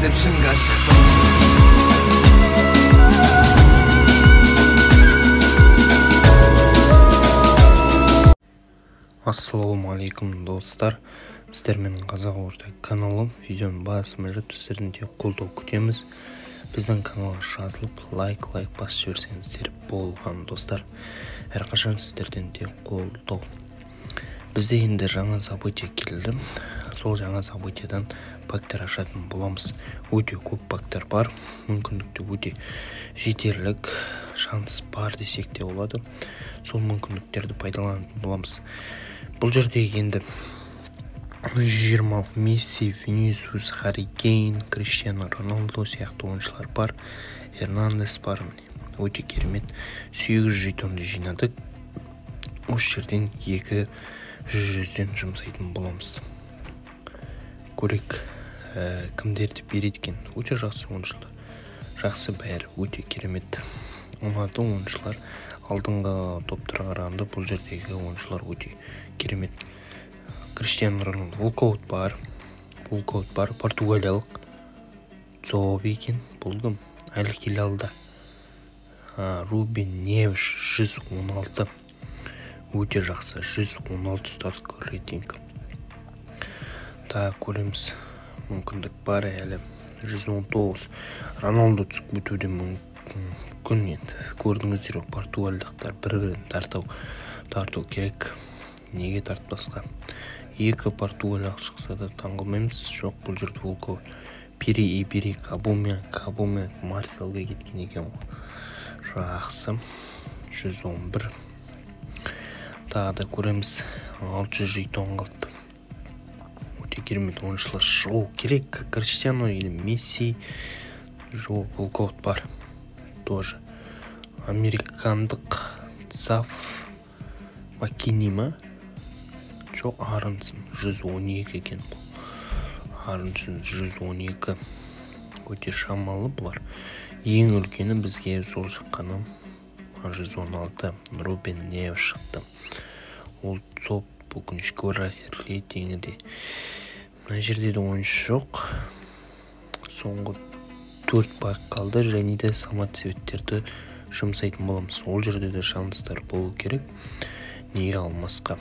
іздеп шыңға шықтым. Ассалаумағалейкум достар, сіздер менің қазақ орта каналым. Видеоның басын жіберіп сіздердің де қолдау күтеміз. Біздің каналға жазылып лайк басып жіберсеңіздер болған достар. Әрқашан сіздерден де қолдау. Бізде енді жаңа событие келді. Сол жаңа событиядан пактар ашатын боламыз. Өте көп пактар бар, мүмкіндікті өте жетерлік, шанс бар десек те болады. Сол мүмкіндіктерді пайдаланатын боламыз. Бұл жерде енді 120 Месси, Винисиус, Харри Кейн, Криштиану Роналду сияқты ойыншылар бар. Эрнандес бар. Өте керемет. 800 жетонды жинадық. Осы жерден 200-ден жұмсайтын боламыз. Көрек кімдерді береді екен. Өте жақсы ойыншылар. Жақсы бәрі өте керемет. Ұнады ойыншылар. Алдыңғы топтарға қарағанда бұл жердегі ойыншылар өте керемет. Криштиану Роналду, Волкаут бар, португалиялық Зоби екен, болдым. Әлі келе алды. Рубен Невеш 116. Өте жақсы, 116 ұстадық рейтинг. Көреміз, мүмкіндік бар әлі. 119. Роналду түсіп өтуде мүмкін енді. Көрдіңіздер, португалиялықтар бір-бірін тарту керек. Неге тартпасқа? 2 португалиялық шықса да таңғылмаймыз. Жоқ, бұл жерде Волкаут. Пири, Кабумен, Марселге кеткен екен. Жақсы. 111. Тағы да көреміз. 600 жетон қалды. Өте керемет ойыншылар шығу керек. Криштиану или Месси. Жоқ, Волкаут бар. Тоже. Американдық Цаф Маккини ма? Жоқ, Арынсын 112 екен. Арынсын 112. Өте шамалы бұлар. Ең үлкені бізге сол шыққаны 116. Рубен Невеш шықты. Ол топ өкінішке орай рейтингіде. Мына жерде де ойыншы жоқ. Соңғы 4 бақ қалды. Және де самоцветтерді жұмсайтын боламыз. Ол жерде де шанстар болу керек. Неге алмасқа?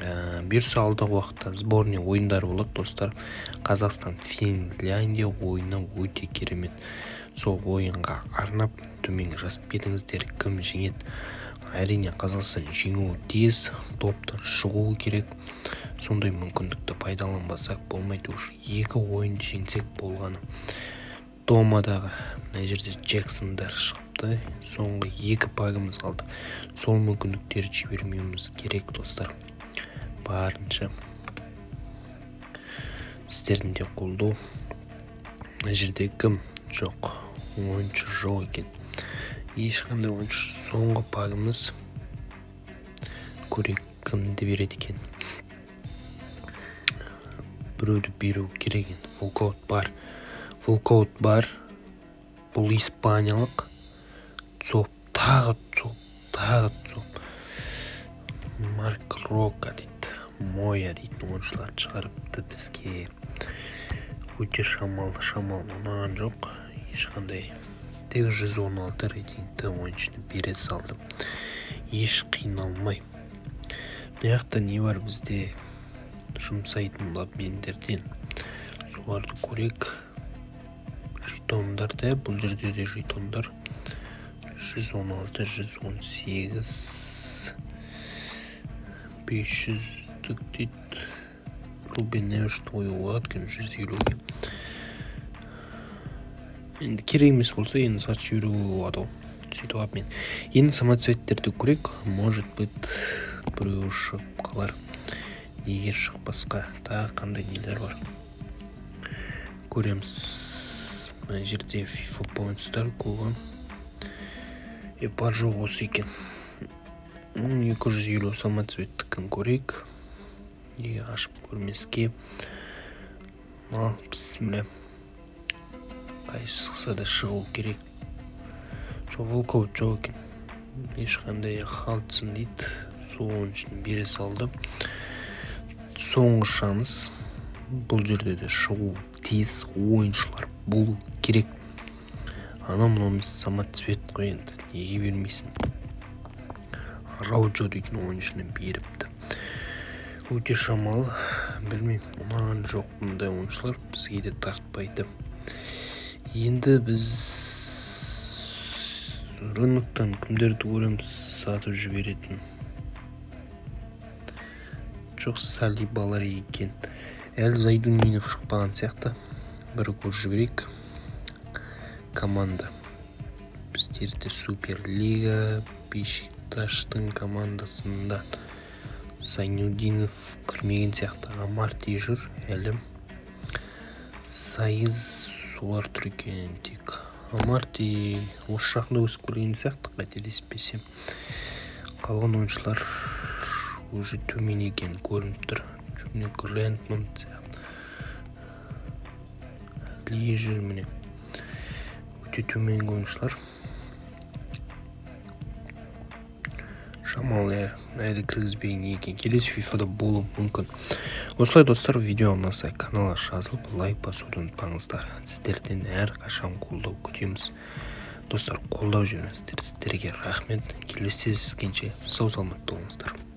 Бұйырса алдағы уақытта сборный ойындар болады достар. Қазақстан, Финляндия ойыны өте керемет. Сол ойынға арнап төменге жазып кетіңіздер, кім жеңеді. Әрине Қазақстан жеңуі тез, топтан шығуы керек. Сондай мүмкіндікті пайдаланбасақ болмайды. 2 ойын жеңсек болғаны. Томадағы мына жерде Джексондар шықты. Соңғы 2 пагымыз қалды. Сол мүмкіндіктер жібермеуіміз керек достар. Барынша сіздердің де қолдау. Мына жерде кім жоқ, ойыншы жоқ екен. Ешқандай ойыншы. Соңғы пагымыз көрек кімді береді екен. Біреуді беру керек енді. Волкаут бар. Бұл испаниялық. Тағы цоп. Марк Рока дейді. Моя дейді ойыншылар шығарыпты бізге. Өте шамалы ұнаған жоқ. Ешқандай. Тек 116 рейтингті ойыншыны бере салды. Еш қиналмай. Бұяқта не бар бізде жұмсайтын обмендерден? Соларды көрек. Жетондарда, бұл жерде де жетондар 116, 118, 500 дейді. Рубен Невеш ойы болады, 150. Енді керек емес болса, енді сатып жіберуге болады. Сөйтіп обмен. Енді самоцветтерді көрек. Может быть, біреу шығып қалар. Неге шықпасқа? Тағы қандай нелер бар? Көреміз. Мына жерде FIFA поинтстар көгі. Бар жоқ осы екен. 250 самоцветтікін көрек. Неге ашып көрмеске. Бісмілі. Қайсы шықса да шығу керек. Жоқ, Волкаут жоқ екен. Ешқандай Халтсон дейді. Сол ойыншыны бере салды. Соңғы шанс. Бұл жерде де шығу тез ойыншылар болу керек. Анау мынау самоцвет қой енді, неге бермейсің? Рауджо дейтін ойыншыны беріпті. Өте шамалы, білмеймін, ұнаған жоқ бұндай ойыншылар, бізге де тартпайды. Енді біз рыноктан кімдерді көреміз сатып жіберетін? Жоқ, Салибалар екен. Әлі Зайдунинов шықпаған сияқты. Бір көріп жіберейік. Команда. Біздерде Суперлига, Бешикташтың командасында Зайнудинов кірмеген сияқты. Амарти жүр, әлі Сайыз солар тұр екенін тек. Амарти осы жақында өсіп көрген сияқты, қателеспесем. Қалған ойыншылар уже төмен екен көрініп тұр. Джуник Рентмонд сияқты. Ли жүр міне. Өте төменгі ойыншылар. Шамалы әлі кіргізбеген екен. Келесі FIFA-да болуы мүмкін. Осылай достар, видео ұнаса каналға жазылып лайк басуды ұмытпаңыздар. Сіздерден әрқашан қолдау күтеміз. Достар, қолдау жүріңіздер. Сіздерге рахмет. Келесі кездескенше сау саламат болыңыздар.